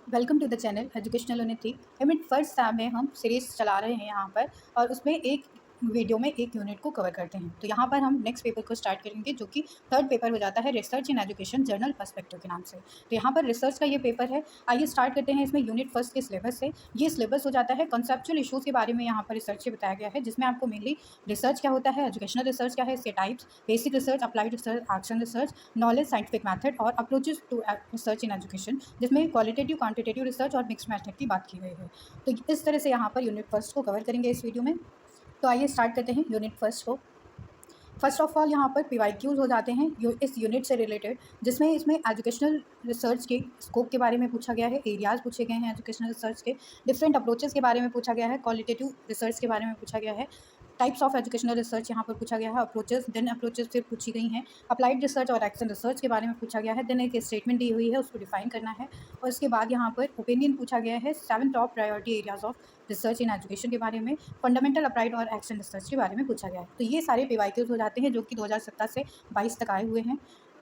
Welcome to the channel educational unit 3। Unit first tab में हम series चला रहे हैं यहाँ पर, और उसमें एक वीडियो में एक यूनिट को कवर करते हैं। तो यहाँ पर हम नेक्स्ट पेपर को स्टार्ट करेंगे, जो कि थर्ड पेपर हो जाता है research in education journal perspective के नाम से। तो यहाँ पर रिसर्च का ये पेपर है। आइए स्टार्ट करते हैं इसमें यूनिट फर्स्ट के सिलेबस से। ये सिलेबस हो जाता है कॉन्सेप्चुअल इशूज़ के बारे में यहाँ पर रिसर्च से बताया गया है, जिसमें आपको मेनली रिसर्च क्या होता है, एजुकेशनल रिसर्च क्या है, इसके types, basic research, applied research, action research, knowledge, scientific method और approaches to research in education, जिसमें क्वालिटेटिव क्वांटिटेटिव रिसर्च और मिक्स मेथड की बात की गई है। तो इस तरह से यहाँ पर यूनिट फर्स्ट को कवर करेंगे इस वीडियो में। तो आइए स्टार्ट करते हैं यूनिट फर्स्ट को। फर्स्ट ऑफ ऑल यहाँ पर पीवाईक्यूज़ हो जाते हैं इस यूनिट से रिलेटेड, जिसमें इसमें एजुकेशनल रिसर्च के स्कोप के बारे में पूछा गया है, एरियाज़ पूछे गए हैं एजुकेशनल रिसर्च के, डिफरेंट अप्रोचेस के बारे में पूछा गया है, क्वालिटेटिव रिसर्च के बारे में पूछा गया है, टाइप्स ऑफ एजुकेशनल रिसर्च यहाँ पर पूछा गया है, अप्रोचेस देन अप्रोचेस फिर पूछी गई हैं, अप्लाइड रिसर्च और एक्शन रिसर्च के बारे में पूछा गया है, देन एक स्टेटमेंट दी हुई है उसको डिफाइन करना है, और उसके बाद यहाँ पर ओपिनियन पूछा गया है 7 top priority areas of research in education के बारे में, फंडामेंटल अप्लाइड और एक्शन रिसर्च के बारे में पूछा गया है। तो ये सारे पीवाईक्यूज़ हो जाते हैं जो कि 2017 से 22 तक आए हुए हैं।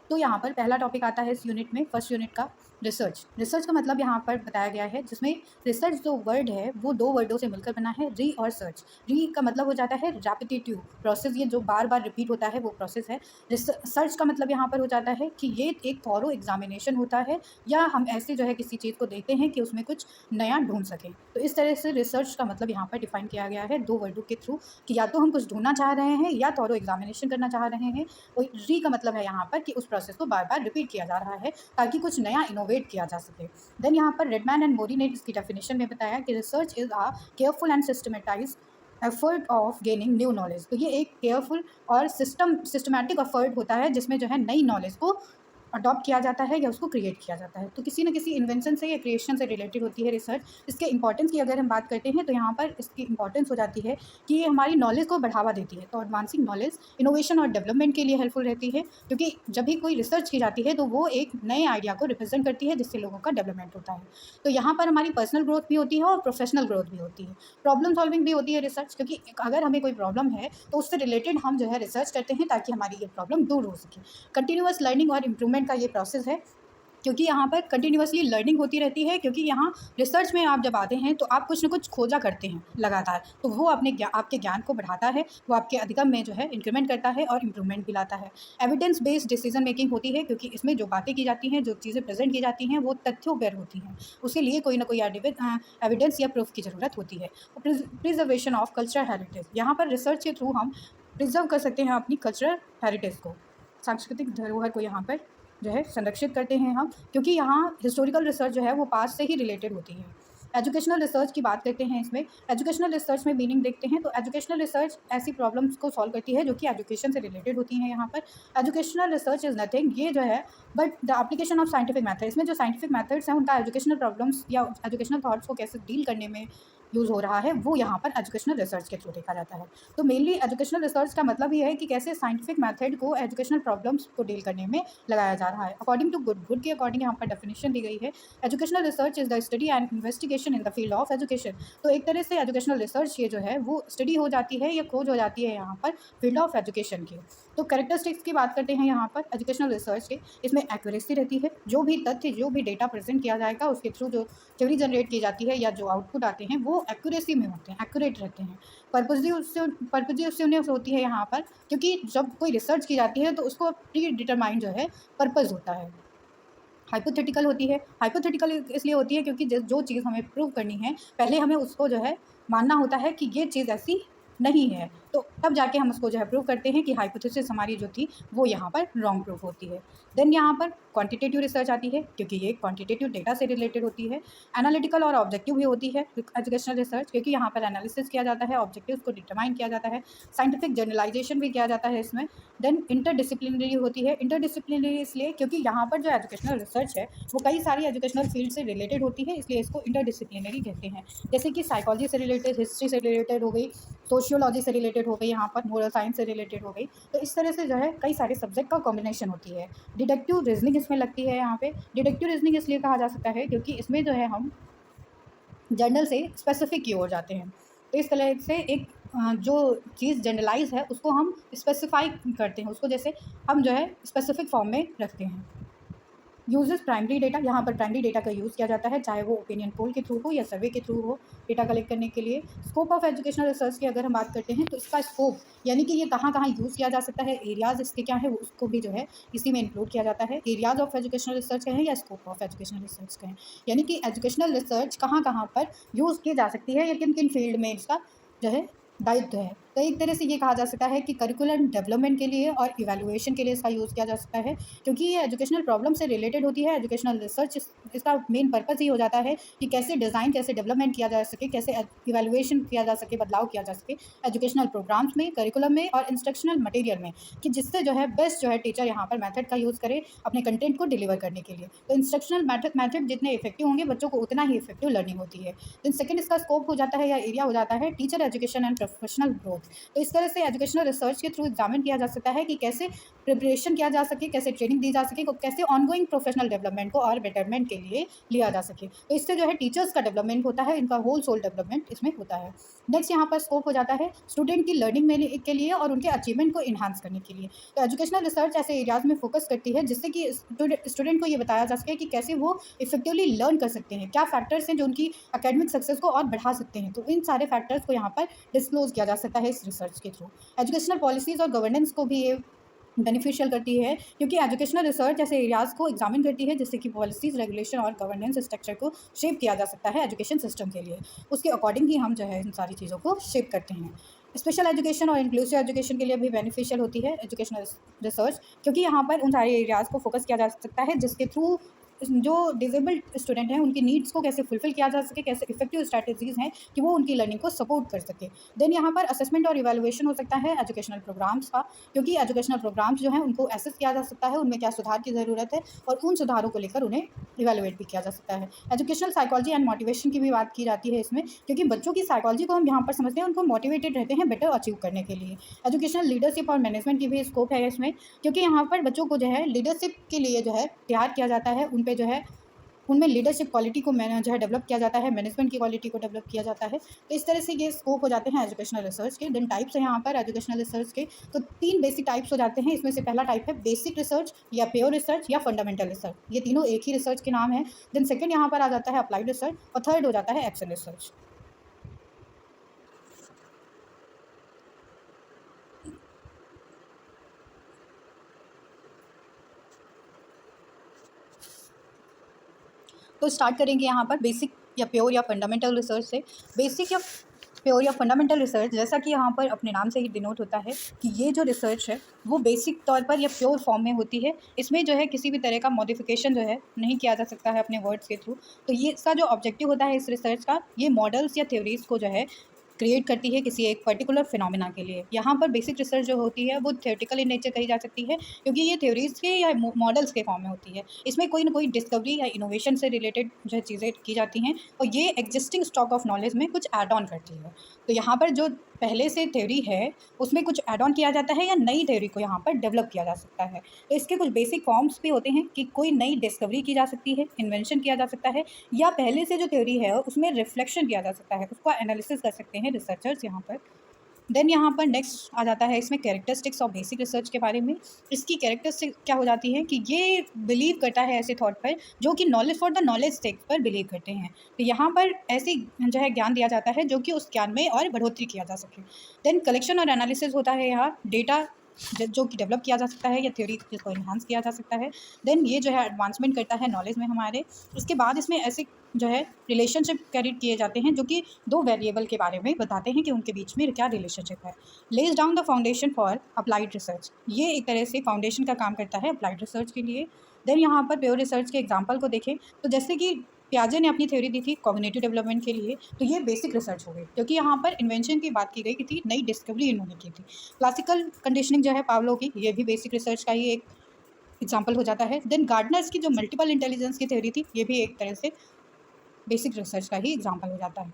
तो यहाँ पर पहला टॉपिक आता है इस यूनिट में, फर्स्ट यूनिट का रिसर्च। रिसर्च का मतलब यहाँ पर बताया गया है, जिसमें रिसर्च जो वर्ड है वो दो वर्डों से मिलकर बना है, री और सर्च। री का मतलब हो जाता है रैपिटेटिव प्रोसेस, ये जो बार बार रिपीट होता है वो प्रोसेस है। सर्च का मतलब यहाँ पर हो जाता है कि ये एक थॉरो एग्जामिनेशन होता है, या हम ऐसे जो है किसी चीज़ को देखते हैं कि उसमें कुछ नया ढूंढ सकें। तो इस तरह से रिसर्च का मतलब यहाँ पर डिफाइन किया गया है दो वर्डों के थ्रू, कि या तो हम कुछ ढूंढना चाह रहे हैं या थॉरो एग्जामिनेशन करना चाह रहे हैं। और री का मतलब है यहाँ पर कि उस प्रोसेस को बार बार रिपीट किया जा रहा है ताकि कुछ नया इनोवेट किया जा सके। देन यहाँ पर रेडमैन एंड मोरी ने इसकी डेफिनेशन में बताया कि research is a careful and systematise effort of gaining new knowledge. तो ये एक केयरफुल और सिस्टमैटिक एफर्ट होता है जिसमें जो है नई नॉलेज को अडॉप्ट किया जाता है या उसको क्रिएट किया जाता है। तो किसी न किसी इन्वेंशन से या क्रिएशन से रिलेटेड होती है रिसर्च। इसके इंपॉर्टेंस की अगर हम बात करते हैं तो यहाँ पर इसकी इंपॉर्टेंस हो जाती है कि ये हमारी नॉलेज को बढ़ावा देती है। तो एडवांसिंग नॉलेज इनोवेशन और डेवलपमेंट के लिए हेल्पफुल रहती है, क्योंकि जब भी कोई रिसर्च की जाती है तो वो एक नए आइडिया को रिप्रेजेंट करती है जिससे लोगों का डेवलपमेंट होता है। तो यहाँ पर हमारी पर्सनल ग्रोथ भी होती है और प्रोफेशनल ग्रोथ भी होती है, प्रॉब्लम सॉल्विंग भी होती है रिसर्च, क्योंकि अगर हमें कोई प्रॉब्लम है तो उससे रिलेटेड हम जो है रिसर्च करते हैं ताकि हमारी ये प्रॉब्लम दूर हो सके। कंटिन्यूअस लर्निंग और इम्प्रूवमेंट का ये प्रोसेस है, क्योंकि यहाँ पर कंटिन्यूअसली लर्निंग होती रहती है, क्योंकि यहाँ रिसर्च में आप जब आते हैं तो आप कुछ ना कुछ खोजा करते हैं लगातार, तो वो आपके ज्ञान को बढ़ाता है, वो आपके अधिगम में जो है इंक्रीमेंट करता है और इम्प्रूवमेंट भी लाता है। एविडेंस बेस्ड डिसीजन मेकिंग होती है, क्योंकि इसमें जो बातें की जाती हैं, जो चीज़ें प्रेजेंट की जाती हैं वो तथ्यों पर होती हैं, उसके लिए कोई ना कोई एविडेंस या प्रूफ की ज़रूरत होती है। प्रिजर्वेशन ऑफ कल्चरल हेरिटेज, यहाँ पर रिसर्च के थ्रू हम प्रिजर्व कर सकते हैं अपनी कल्चरल हेरिटेज को, सांस्कृतिक धरोहर को यहाँ पर जो है संरक्षित करते हैं हम, क्योंकि यहाँ हिस्टोरिकल रिसर्च जो है वो पास्ट से ही रिलेटेड होती है। एजुकेशनल रिसर्च की बात करते हैं इसमें, एजुकेशनल रिसर्च में मीनिंग देखते हैं तो एजुकेशनल रिसर्च ऐसी प्रॉब्लम्स को सॉल्व करती है जो कि एजुकेशन से रिलेटेड होती हैं। यहाँ पर एजुकेशनल रिसर्च इज़ नथिंग, ये जो है but the application of scientific method, इसमें जो साइंटिफिक मैथड्स हैं उनका एजुकेशनल प्रॉब्लम्स या एजुकेशनल थॉट्स को कैसे डील करने में यूज़ हो रहा है, वो यहाँ पर एजुकेशनल रिसर्च के थ्रू देखा जाता है। तो मेनली एजुकेशनल रिसर्च का मतलब ये है कि कैसे साइंटिफिक मैथड को एजुकेशनल प्रॉब्लम्स को डील करने में लगाया जा रहा है। अकॉर्डिंग टू गुड के अकॉर्डिंग यहाँ पर डेफिनेशन दी गई है, educational research is the study and investigation in the field of education. तो एक तरह से एजुकेशनल रिसर्च ये जो है वो स्टडी हो जाती है या खोज हो जाती है यहाँ पर फील्ड ऑफ एजुकेशन की। तो कैरेक्टरिस्टिक्स की बात करते हैं यहाँ पर एजुकेशनल रिसर्च के, इसमें एक्यूरेसी रहती है, जो भी तथ्य जो भी डेटा प्रेजेंट किया जाएगा उसके थ्रू जो थ्योरी जनरेट की जाती है या जो आउटपुट आते हैं वो एक्यूरेसी में होते हैं, एक्यूरेट रहते हैं। पर्पजिवनेस होती है यहाँ पर, क्योंकि जब कोई रिसर्च की जाती है तो उसको प्री डिटरमाइन जो है पर्पज़ होता है। हाइपोथेटिकल होती है, हाइपोथेटिकल इसलिए होती है क्योंकि जो चीज़ हमें प्रूव करनी है पहले हमें उसको जो है मानना होता है कि ये चीज़ ऐसी नहीं है, तो तब जाके हम उसको जो है प्रूव करते हैं कि हाइपोथेसिस हमारी जो थी वो यहाँ पर रॉन्ग प्रूफ होती है। देन यहाँ पर क्वांटिटेटिव रिसर्च आती है, क्योंकि ये क्वांटिटेटिव डेटा से रिलेटेड होती है। एनालिटिकल और ऑब्जेक्टिव भी होती है एजुकेशनल रिसर्च, क्योंकि यहाँ पर एनालिसिस किया जाता है, ऑब्जेक्टिव्स को डिटरमाइन किया जाता है, साइंटिफिक जर्नलाइजेशन भी किया जाता है इसमें। देन इंटरडिसिप्लिनरी होती है, इंटरडिसिप्लिनरी इसलिए क्योंकि यहाँ पर जो एजुकेशनल रिसर्च है वो कई सारी एजुकेशनल फील्ड से रिलेटेड होती है, इसलिए इसको इंटरडिसिप्लिनरी कहते हैं। जैसे कि साइकोलॉजी से रिलेटेड, हिस्ट्री से रिलेटेड हो गई, सोशियोलॉजी से रिलेटेड हो गई, यहाँ पर मोरल साइंस से रिलेटेड हो गई। तो इस तरह से जो है कई सारे सब्जेक्ट का कॉम्बिनेशन होती है। डिडक्टिव रीजनिंग इसमें लगती है यहाँ पे। डिडक्टिव रीजनिंग इसलिए कहा जा सकता है क्योंकि इसमें जो है हम जनरल से स्पेसिफिक की ओर जाते हैं। तो इस तरह से एक जो चीज़ जनरलाइज है उसको हम स्पेसिफाई करते हैं, उसको जैसे हम जो है स्पेसिफिक फॉर्म में रखते हैं। यूजेस प्राइमरी डेटा, यहाँ पर प्राइमरी डेटा का यूज़ किया जाता है, चाहे वो ओपिनियन पोल के थ्रू हो या सर्वे के थ्रू हो, डेटा कलेक्ट करने के लिए। स्कोप ऑफ एजुकेशनल रिसर्च की अगर हम बात करते हैं तो इसका स्कोप यानी कि ये कहाँ कहाँ यूज़ किया जा सकता है, एरियाज़ इसके क्या है, उसको भी जो है इसी में इंक्लूड किया जाता है। एरियाज़ ऑफ एजुकेशनल रिसर्च कहें या स्कोप ऑफ एजुकेशनल रिसर्च कहें, यानी कि एजुकेशनल रिसर्च कहाँ कहाँ पर यूज़ की जा सकती है या किन किन फील्ड में इसका जो है दायित्व है। तो एक तरह से ये कहा जा सकता है कि करिकुलम डेवलपमेंट के लिए और इवैल्यूएशन के लिए इसका यूज़ किया जा सकता है, क्योंकि ये एजुकेशनल प्रॉब्लम से रिलेटेड होती है। एजुकेशनल रिसर्च इसका मेन पर्पज़ ही हो जाता है कि कैसे डिज़ाइन, कैसे डेवलपमेंट किया जा सके, कैसे इवैल्यूएशन किया जा सके, बदलाव किया जा सके एजुकेशनल प्रोग्राम्स में, करिकुलम में और इंस्ट्रक्शनल मटेरियल में, कि जिससे जो है बेस्ट जो है टीचर यहाँ पर मेथड का यूज़ करे अपने कंटेंट को डिलीवर करने के लिए। तो इंस्ट्रक्शनल मेथड जितने इफेक्टिव होंगे बच्चों को उतना ही इफेक्टिव लर्निंग होती है। देन सेकंड इसका स्कोप हो जाता है या एरिया हो जाता है teacher education and professional growth. तो इस तरह से एजुकेशनल रिसर्च के थ्रू एग्जामिन किया जा सकता है कि कैसे प्रिपरेशन किया जा सके, कैसे ट्रेनिंग दी जा सके, कैसे ऑनगोइंग प्रोफेशनल डेवलपमेंट को और बेटरमेंट के लिए लिया जा सके। तो इससे जो है टीचर्स का डेवलपमेंट होता है, इनका होल सोल डेवलपमेंट इसमें होता है। नेक्स्ट यहाँ पर स्कोप हो जाता है स्टूडेंट की लर्निंग के लिए और उनके अचीवमेंट को इन्हांस करने के लिए। तो एजुकेशनल रिसर्च ऐसे एरियाज में फोकस करती है जिससे कि स्टूडेंट को ये बताया जा सके कि कैसे वो इफेक्टिवली लर्न कर सकते हैं, क्या फैक्टर्स हैं जो उनकी एकेडमिक सक्सेस को और बढ़ा सकते हैं। तो इन सारे फैक्टर्स को यहाँ पर डिस्क्लोज किया जा सकता है इस रिसर्च के थ्रू। एजुकेशनल पॉलिसीज़ और गवर्नेंस को भी ये बेनिफिशियल करती है, क्योंकि एजुकेशनल रिसर्च ऐसे एरियाज़ को एग्जामिन करती है जिससे कि पॉलिसीज़, रेगुलेशन और गवर्नेंस स्ट्रक्चर को शेप किया जा सकता है एजुकेशन सिस्टम के लिए। उसके अकॉर्डिंग ही हम जो है इन सारी चीज़ों को शेप करते हैं। स्पेशल एजुकेशन और इंक्लूसिव एजुकेशन के लिए भी बेनिफिशियल होती है एजुकेशनल रिसर्च, क्योंकि यहाँ पर उन सारे एरियाज़ को फोकस किया जा सकता है जिसके थ्रू जो डिसेबल्ड स्टूडेंट हैं उनकी नीड्स को कैसे फुलफिल किया जा सके, कैसे इफेक्टिव स्ट्रैटेजीज़ हैं कि वो उनकी लर्निंग को सपोर्ट कर सके। देन यहाँ पर असेसमेंट और इवैल्यूएशन हो सकता है एजुकेशनल प्रोग्राम्स का, क्योंकि एजुकेशनल प्रोग्राम्स जो हैं उनको असेस किया जा सकता है, उनमें क्या सुधार की ज़रूरत है और उन सुधारों को लेकर उन्हें इवैल्यूएट भी किया जा सकता है। एजुकेशनल साइकोलॉजी एंड मोटिवेशन की भी बात की जाती है इसमें, क्योंकि बच्चों की साइकोलॉजी को हम यहाँ पर समझते हैं, उनको मोटिवेटेड रहते हैं बेटर अचीव करने के लिए। एजुकेशनल लीडरशिप और मैनेजमेंट की भी स्कोप है इसमें, क्योंकि यहाँ पर बच्चों को जो है लीडरशिप के लिए जो है तैयार किया जाता है, उन पे जो है उनमें लीडरशिप क्वालिटी को जो है डेवलप किया जाता है, मैनेजमेंट की क्वालिटी को डेवलप किया जाता है। तो इस तरह से ये स्कोप हो जाते हैं एजुकेशनल रिसर्च के। देन टाइप्स हैं यहाँ पर एजुकेशनल रिसर्च के, तो 3 बेसिक टाइप्स हो जाते हैं। इसमें से पहला टाइप है बेसिक रिसर्च या प्योर रिसर्च या फंडामेंटल रिसर्च, ये तीनों एक ही रिसर्च के नाम है। देन सेकंड यहाँ पर आ जाता है अप्लाइड रिसर्च और थर्ड हो जाता है एक्शन रिसर्च। तो स्टार्ट करेंगे यहाँ पर बेसिक या प्योर या फंडामेंटल रिसर्च से। बेसिक या प्योर या फंडामेंटल रिसर्च, जैसा कि यहाँ पर अपने नाम से ही डिनोट होता है कि ये जो रिसर्च है वो बेसिक तौर पर या प्योर फॉर्म में होती है। इसमें जो है किसी भी तरह का मॉडिफिकेशन जो है नहीं किया जा सकता है अपने वर्ड्स के थ्रू। तो ये इसका जो ऑब्जेक्टिव होता है इस रिसर्च का, ये मॉडल्स या थ्योरीज़ को जो है क्रिएट करती है किसी एक पर्टिकुलर फिनोमिना के लिए। यहाँ पर बेसिक रिसर्च जो होती है वो थ्योरेटिकल इन नेचर कही जा सकती है, क्योंकि ये थ्योरीज़ के या मॉडल्स के फॉर्म में होती है। इसमें कोई ना कोई डिस्कवरी या इनोवेशन से रिलेटेड जो है चीज़ें की जाती हैं और ये एग्जिस्टिंग स्टॉक ऑफ नॉलेज में कुछ ऐड ऑन करती है। तो यहाँ पर जो पहले से थ्योरी है उसमें कुछ ऐड ऑन किया जाता है या नई थ्योरी को यहाँ पर डेवलप किया जा सकता है। तो इसके कुछ बेसिक फॉर्म्स भी होते हैं कि कोई नई डिस्कवरी की जा सकती है, इन्वेंशन किया जा सकता है, या पहले से जो थ्योरी है उसमें रिफ्लेक्शन किया जा सकता है, उसका एनालिसिस कर सकते हैं रिसर्चर्स यहाँ पर। देन यहाँ पर नेक्स्ट आ जाता है इसमें कैरेक्टरिस्टिक्स ऑफ बेसिक रिसर्च के बारे में। इसकी कैरेक्टरिस्टिक क्या हो जाती है कि ये बिलीव करता है ऐसे थॉट पर जो कि नॉलेज फॉर द नॉलेज सेक पर बिलीव करते हैं। तो यहाँ पर ऐसी जो है ज्ञान दिया जाता है जो कि उस ज्ञान में और बढ़ोतरी किया जा सके। देन कलेक्शन और एनालिसिस होता है यहाँ डेटा जो कि डेवलप किया जा सकता है या थ्योरी जिसको इन्हांस किया जा सकता है। देन ये जो है एडवांसमेंट करता है नॉलेज में हमारे। उसके बाद इसमें ऐसे जो है रिलेशनशिप कैरिड किए जाते हैं जो कि दो वेरिएबल के बारे में बताते हैं कि उनके बीच में क्या रिलेशनशिप है। Lays down the foundation for applied research, ये एक तरह से फाउंडेशन का काम करता है अप्लाइड रिसर्च के लिए। देन यहाँ पर प्योर रिसर्च के एग्जाम्पल को देखें तो जैसे कि पियाजे ने अपनी थ्योरी दी थी कॉग्निटिव डेवलपमेंट के लिए, तो ये बेसिक रिसर्च हो गई क्योंकि यहाँ पर इन्वेंशन की बात की गई थी, नई डिस्कवरी इन्होंने की थी। क्लासिकल कंडीशनिंग जो है पावलो की, ये भी बेसिक रिसर्च का ही एक एग्जाम्पल हो जाता है। देन गार्डनर्स की जो मल्टीपल इंटेलिजेंस की थ्योरी थी, ये भी एक तरह से बेसिक रिसर्च का ही एग्जाम्पल हो जाता है।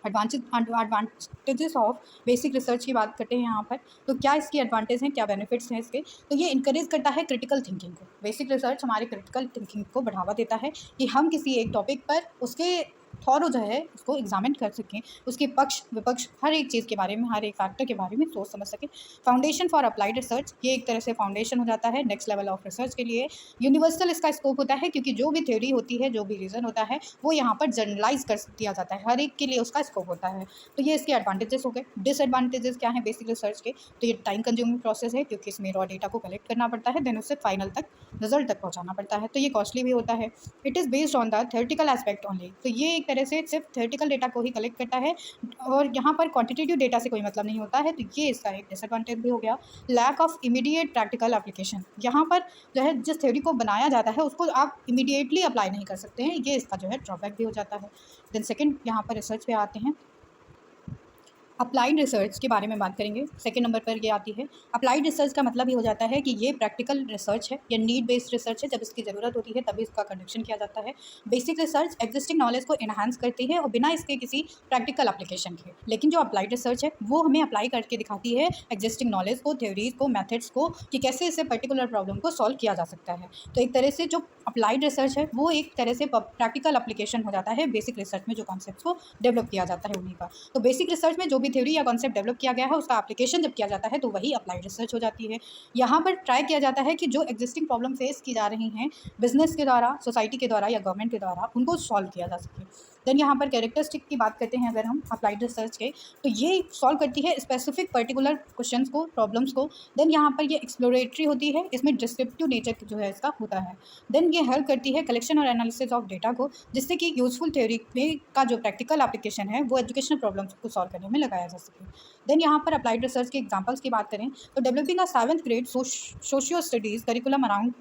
एडवांटेजेस ऑफ बेसिक रिसर्च की बात करते हैं यहाँ पर, तो क्या इसकी एडवांटेज हैं, क्या बेनिफिट्स हैं इसके। तो ये इनकरेज करता है क्रिटिकल थिंकिंग को। बेसिक रिसर्च हमारे क्रिटिकल थिंकिंग को बढ़ावा देता है कि हम किसी एक टॉपिक पर उसके थॉरो जो है उसको एग्जामिन कर सकें, उसके पक्ष विपक्ष हर एक चीज़ के बारे में, हर एक फैक्टर के बारे में सोच समझ सकें। फाउंडेशन फॉर अप्लाइड रिसर्च, ये एक तरह से फाउंडेशन हो जाता है नेक्स्ट लेवल ऑफ रिसर्च के लिए। यूनिवर्सल इसका स्कोप होता है, क्योंकि जो भी थ्योरी होती है, जो भी रीज़न होता है, वो यहाँ पर जनरलाइज कर दिया जाता है, हर एक के लिए उसका स्कोप होता है। तो ये इसके एडवांटेजेस हो गए। डिसएडवांटेजेस क्या हैं बेसिक रिसर्च के? तो ये टाइम कंज्यूमिंग प्रोसेस है, क्योंकि इसमें रॉ डेटा को कलेक्ट करना पड़ता है, देन उससे फाइनल तक रिजल्ट तक पहुँचाना पड़ता है। तो ये कॉस्टली भी होता है। It is based on the theoretical aspect only, तो ये एक तरह से सिर्फ थ्योरेटिकल डेटा को ही कलेक्ट करता है, और यहाँ पर क्वांटिटेटिव डेटा से कोई मतलब नहीं होता है। तो ये इसका एक डिसएडवांटेज भी हो गया। Lack of immediate practical application, यहाँ पर जो है जिस थ्योरी को बनाया जाता है उसको आप इमीडिएटली अप्लाई नहीं कर सकते हैं, ये इसका जो है ड्रॉबैक भी हो जाता है। देन सेकेंड यहाँ पर रिसर्च पे आते हैं। अप्लाइड रिसर्च के बारे में बात करेंगे, सेकंड नंबर पर ये आती है। अप्लाइड रिसर्च का मतलब ये हो जाता है कि ये प्रैक्टिकल रिसर्च है या नीड बेस्ड रिसर्च है, जब इसकी ज़रूरत होती है तभी इसका कंडक्शन किया जाता है। बेसिक रिसर्च एग्जिस्टिंग नॉलेज को इन्हांस करती है और बिना इसके किसी प्रैक्टिकल एप्लीकेशन के। लेकिन जो अप्लाइड रिसर्च है वो हमें अप्लाई करके दिखाती है एग्जिस्टिंग नॉलेज को, थ्योरीज को, मैथड्स को, कि कैसे इसे पर्टिकुलर प्रॉब्लम को सॉल्व किया जा सकता है। तो एक तरह से जो अप्लाइड रिसर्च है वो एक तरह से प्रैक्टिकल एप्लीकेशन हो जाता है बेसिक रिसर्च में, जो कॉन्सेप्ट को डेवलप किया जाता है उन्हीं का। तो बेसिक रिसर्च में जो भी थ्योरी या कॉन्सेप्ट डेवलप किया गया है उसका एप्लीकेशन जब किया जाता है तो वही अप्लाइड रिसर्च हो जाती है। यहाँ पर ट्राई किया जाता है कि जो एग्जिस्टिंग प्रॉब्लम फेस की जा रही हैं बिजनेस के द्वारा, सोसाइटी के द्वारा या गवर्नमेंट के द्वारा, उनको सॉल्व किया जा सके। देन यहाँ पर कैरेक्टरिस्टिक की बात करते हैं अगर हम अप्लाइड रिसर्च के, तो ये सॉल्व करती है स्पेसिफिक पर्टिकुलर क्वेश्चंस को, प्रॉब्लम्स को। देन यहाँ पर ये एक्सप्लोरेटरी होती है, इसमें डिस्क्रिप्टिव नेचर जो है इसका होता है। देन ये हेल्प करती है कलेक्शन और एनालिसिस ऑफ डेटा को, जिससे कि यूजफुल थ्योरी में का जो प्रैक्टिकल एप्लीकेशन है वो एजुकेशनल प्रॉब्लम्स को सॉल्व करने में लगाया जा सके। देन यहाँ पर अप्लाइड रिसर्च के एग्जांपल्स की बात करें तो developing a 7th grade socio studies curriculum around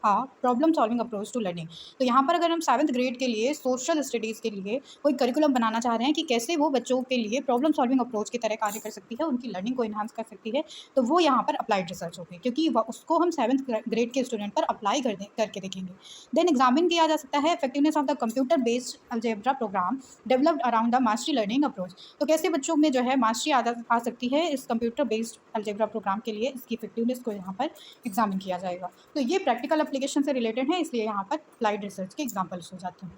problem solving approach to learning. तो यहाँ पर अगर हम 7th ग्रेड के लिए सोशल स्टडीज़ के लिए कोई करिकुलम बनाना चाह रहे हैं कि कैसे वो बच्चों के लिए प्रॉब्लम सॉल्विंग अप्रोच की तरह कार्य कर सकती है, उनकी लर्निंग को इन्हांस कर सकती है, तो वो यहाँ पर अप्लाइड रिसर्च होगी, क्योंकि उसको हम 7th ग्रेड के स्टूडेंट पर अप्लाई करके देखेंगे। देन एग्जामिन किया जा सकता है effectiveness of the computer based algebra program developed around the mastery learning approach. तो कैसे बच्चों में जो है मास्टरी आ सकती है इस कंप्यूटर बेस्ड अलजेब्रा प्रोग्राम के लिए, इसकी इफेक्टिवनेस को यहाँ पर एग्जामिन किया जाएगा। तो ये प्रैक्टिकल एप्लीकेशन से रिलेटेड है, इसलिए यहाँ पर अप्लाइड रिसर्च के एग्जाम्पल्स हो जाते हैं।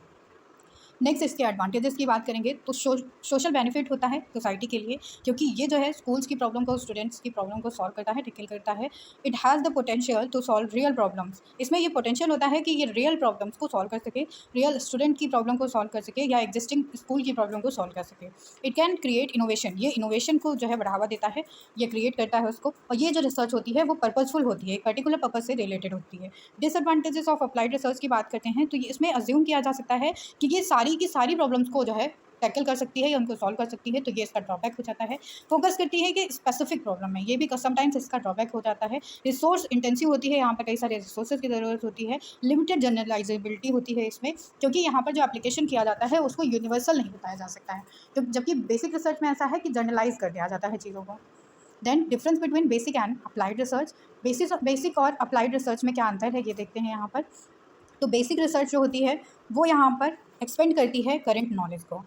नेक्स्ट इसके एडवांटेजेस की बात करेंगे तो सोशल बेनिफिट होता है सोसाइटी के लिए, क्योंकि ये जो है स्कूल्स की प्रॉब्लम को, स्टूडेंट्स की प्रॉब्लम को सॉल्व करता है, टैकल करता है। It has the potential to solve real problems, इसमें ये पोटेंशियल होता है कि ये रियल प्रॉब्लम्स को सॉल्व कर सके, रियल स्टूडेंट की प्रॉब्लम को सॉल्व कर सके या एग्जिस्टिंग स्कूल की प्रॉब्लम को सॉल्व कर सके। इट कैन क्रिएट इनोवेशन, ये इनोवेशन को जो है बढ़ावा देता है, ये क्रिएट करता है उसको। और ये जो रिसर्च होती है वो पर्पजफुल होती है, एक पर्टिकुलर पर्पज से रिलेटेड होती है। डिसएडवांटेजेस ऑफ अप्लाइड रिसर्च की बात करते हैं तो ये इसमें अज्यूम किया जा सकता है कि ये सारी की सारी प्रॉब्लम्स को जो है टैकल कर सकती है या उनको सॉल्व कर सकती है, तो ये इसका ड्रॉबैक हो जाता है। फोकस करती है कि स्पेसिफिक प्रॉब्लम है, ये भी समटाइम्स इसका ड्रॉबैक हो जाता है। रिसोर्स इंटेंसिव होती है, यहाँ पर कई सारे रिसोर्सेज की ज़रूरत होती है। लिमिटेड जनरलाइजेबिलिटी होती है इसमें, क्योंकि यहाँ पर जो एप्लीकेशन किया जाता है उसको यूनिवर्सल नहीं बताया जा सकता है, तो जबकि बेसिक रिसर्च में ऐसा है कि जनरलाइज कर दिया जाता है चीज़ों को। Then difference between basic and applied research, basic और अप्लाइड रिसर्च में क्या अंतर है ये देखते हैं यहाँ पर। तो बेसिक रिसर्च जो होती है वो यहाँ पर एक्सपेंड करती है करंट नॉलेज को,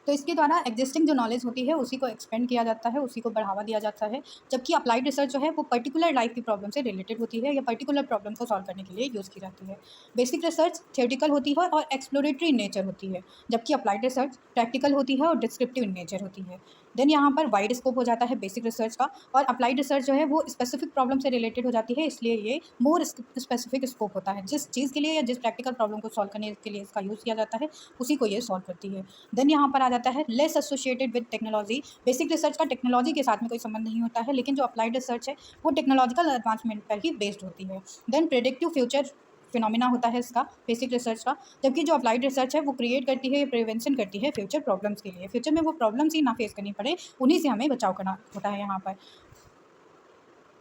तो इसके द्वारा एग्जिस्टिंग जो नॉलेज होती है उसी को एक्सपेंड किया जाता है, उसी को बढ़ावा दिया जाता है। जबकि अप्लाइड रिसर्च जो है वो पर्टिकुलर लाइफ की प्रॉब्लम से रिलेटेड होती है या पर्टिकुलर प्रॉब्लम को सॉल्व करने के लिए यूज़ की जाती है। बेसिक रिसर्च थियोरेटिकल होती है और एक्सप्लोरेटरी इन नेचर होती है, जबकि अप्लाइड रिसर्च प्रैक्टिकल होती है और डिस्क्रिप्टिव इन नेचर होती है। देन यहाँ पर वाइड स्कोप हो जाता है बेसिक रिसर्च का, और अप्लाइड रिसर्च जो है वो स्पेसिफिक प्रॉब्लम से रिलेटेड हो जाती है, इसलिए ये मोर स्पेसिफिक स्कोप होता है। जिस चीज़ के लिए या जिस प्रैक्टिकल प्रॉब्लम को सॉल्व करने के लिए इसका यूज़ किया जाता है उसी को ये सॉल्व करती है। देन यहाँ पर आ जाता है less associated with technology. Basic research का टेक्नोलॉजी के साथ में कोई संबंध नहीं होता है, लेकिन जो अप्लाइड रिसर्च है वो टेक्नोलॉजिकल एडवांसमेंट पर ही बेस्ड होती है। देन प्रेडिक्टिव फ्यूचर फिनोमिना होता है इसका बेसिक रिसर्च का, जबकि जो अप्लाइड रिसर्च है वो क्रिएट करती है, प्रिवेंशन करती है फ्यूचर प्रॉब्लम्स के लिए, फ्यूचर में वो प्रॉब्लम्स ही ना फेस करनी पड़े, उन्हीं से हमें बचाव करना होता है। यहाँ पर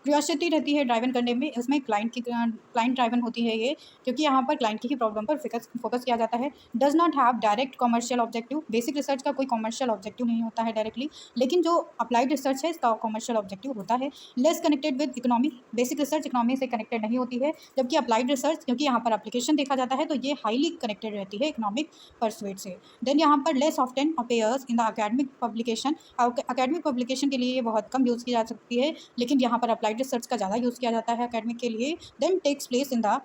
क्यूरियोसिटी रहती है ड्राइवन करने में, इसमें क्लाइंट ड्राइवन होती है ये, क्योंकि यहाँ पर क्लाइंट की ही प्रॉब्लम पर फोकस किया जाता है। Does not have direct commercial objective, basic research का कोई कमर्शियल ऑब्जेक्टिव नहीं होता है डायरेक्टली, लेकिन जो अप्लाइड रिसर्च है इसका कमर्शियल ऑब्जेक्टिव होता है। Less connected with economy, basic research economy से कनेक्टेड नहीं होती है, जबकि अप्लाइड रिसर्च क्योंकि यहाँ पर एप्लीकेशन देखा जाता है तो ये हाईली कनेक्टेड रहती है इकोनॉमिक परसुएट से। देन यहाँ पर less often appears in the academic publication, academic publication के लिए ये बहुत कम यूज़ की जा सकती है, लेकिन यहाँ पर अप्लाइड रिसर्च का ज़्यादा यूज़ किया जाता है एकेडमिक के लिए। Then takes place in the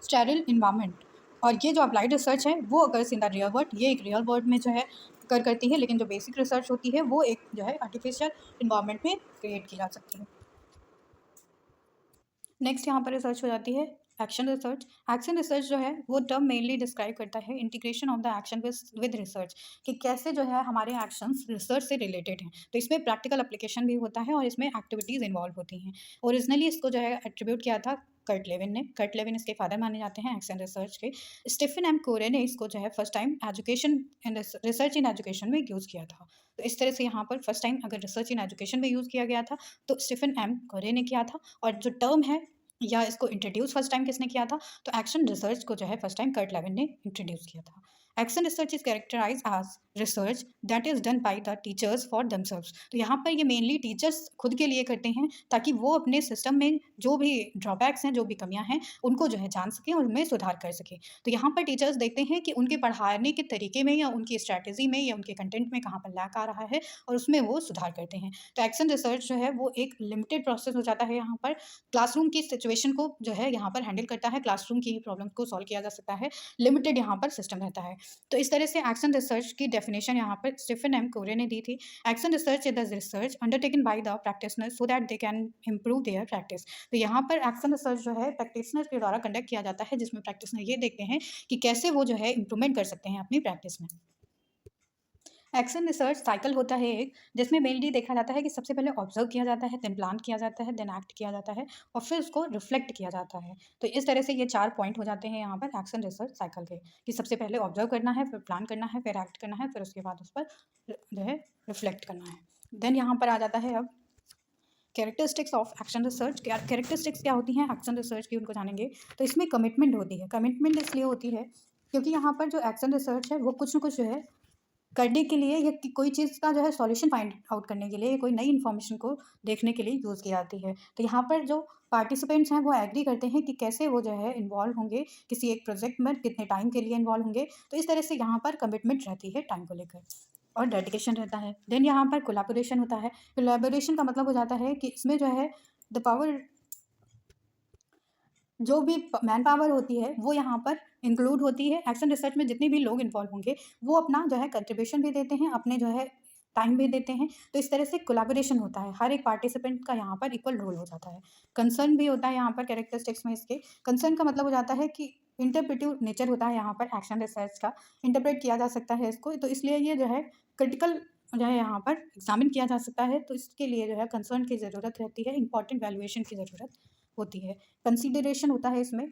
sterile environment. और ये जो अप्लाइड रिसर्च है वो अगर इन द रियल वर्ल्ड, ये एक रियल वर्ल्ड में जो है करती है, लेकिन जो बेसिक रिसर्च होती है वो एक जो है आर्टिफिशियल इन्वायरमेंट में क्रिएट की जा सकती है। नेक्स्ट यहाँ पर रिसर्च हो जाती है एक्शन रिसर्च। एक्शन रिसर्च जो है वो टर्म मेनली डिस्क्राइब करता है integration of the action with research, कि कैसे जो है हमारे एक्शंस रिसर्च से रिलेटेड हैं। तो इसमें प्रैक्टिकल एप्लीकेशन भी होता है और इसमें एक्टिविटीज़ इन्वॉल्व होती हैं। ओरिजिनली इसको जो है एट्रीब्यूट किया था कर्ट लेविन ने। कर्ट लेविन इसके फादर माने जाते हैं एक्शन रिसर्च के। स्टीफन एम कोरे ने इसको जो है first time education and research in education में यूज़ किया था। तो इस तरह से यहाँ पर फर्स्ट टाइम अगर रिसर्च इन एजुकेशन में यूज़ किया गया था तो स्टीफन एम कोरे ने किया था। और जो टर्म है या इसको इंट्रोड्यूस फर्स्ट टाइम किसने किया था, तो एक्शन रिसर्च को जो है फर्स्ट टाइम कर्ट लेविन ने इंट्रोड्यूस किया था। Action research is characterize as research that is done by the teachers for themselves. तो यहाँ पर ये मेनली टीचर्स खुद के लिए करते हैं ताकि वो अपने सिस्टम में जो भी ड्रॉबैक्स हैं, जो भी कमियां हैं, उनको जो है जान सकें और उनमें सुधार कर सकें। तो यहाँ पर टीचर्स देखते हैं कि उनके पढ़ाने के तरीके में या उनकी स्ट्रैटेजी में या उनके कंटेंट में कहाँ पर लैक आ रहा है और उसमें वो सुधार करते हैं। तो एक्शन रिसर्च जो है वो एक लिमिटेड प्रोसेस हो जाता है यहाँ पर। क्लासरूम की सिचुएशन को जो है यहाँ पर हैंडल करता है, क्लासरूम की प्रॉब्लम को सॉल्व किया जा सकता है, लिमिटेड यहाँ पर सिस्टम रहता है। तो इस तरह से एक्शन रिसर्च की डेफिनेशन यहाँ पर स्टीफन एम कोरे ने दी थी। Action research is the research undertaken by the practitioner so that they can improve their practice. तो यहाँ पर एक्शन रिसर्च जो है प्रैक्टिशनर के द्वारा कंडक्ट किया जाता है, जिसमें प्रैक्टिशनर ये देखते हैं कि कैसे वो जो है इंप्रूवमेंट कर सकते हैं अपनी प्रैक्टिस में। एक्शन रिसर्च साइकिल होता है एक, जिसमें मेनली देखा जाता है कि सबसे पहले ऑब्जर्व किया जाता है, देन प्लान किया जाता है, देन एक्ट किया जाता है और फिर उसको रिफ्लेक्ट किया जाता है। तो इस तरह से ये 4 पॉइंट हो जाते हैं यहाँ पर एक्शन रिसर्च साइकिल के, कि सबसे पहले ऑब्जर्व करना है, फिर प्लान करना है, फिर एक्ट करना है, फिर उसके बाद उस पर जो है रिफ्लेक्ट करना है। देन यहाँ पर आ जाता है अब characteristics of action research. Characteristics क्या होती हैं एक्शन रिसर्च की, उनको जानेंगे। तो इसमें कमिटमेंट होती है। कमिटमेंट इसलिए होती है क्योंकि यहाँ पर जो एक्शन रिसर्च है वो कुछ न कुछ जो है करने के लिए या कोई चीज़ का जो है सॉल्यूशन फाइंड आउट करने के लिए या कोई नई इन्फॉर्मेशन को देखने के लिए यूज़ की जाती है। तो यहाँ पर जो पार्टिसिपेंट्स हैं वो एग्री करते हैं कि कैसे वो जो है इन्वॉल्व होंगे किसी एक प्रोजेक्ट में, कितने टाइम के लिए इन्वॉल्व होंगे। तो इस तरह से यहाँ पर कमिटमेंट रहती है टाइम को लेकर और डेडिकेशन रहता है। देन यहाँ पर कोलैबोरेशन होता है। कोलैबोरेशन का मतलब हो जाता है कि इसमें जो है द पावर, जो भी मैन पावर होती है वो यहाँ पर इंक्लूड होती है। एक्शन रिसर्च में जितने भी लोग इन्वॉल्व होंगे वो अपना जो है कंट्रीब्यूशन भी देते हैं, अपने जो है टाइम भी देते हैं। तो इस तरह से कोलैबोरेशन होता है, हर एक पार्टिसिपेंट का यहाँ पर इक्वल रोल हो जाता है। कंसर्न भी होता है यहाँ पर कैरेक्टरिस्टिक्स में इसके। कंसर्न का मतलब हो जाता है कि इंटरप्रेटिव नेचर होता है यहाँ पर एक्शन रिसर्च का, इंटरप्रेट किया जा सकता है इसको। तो इसलिए ये जो है क्रिटिकल जो है यहाँ पर एग्जामिन किया जा सकता है। तो इसके लिए जो है कंसर्न की ज़रूरत रहती है, इंपॉर्टेंट वैल्यूएशन की ज़रूरत होती है। कंसीडरेशन होता है इसमें।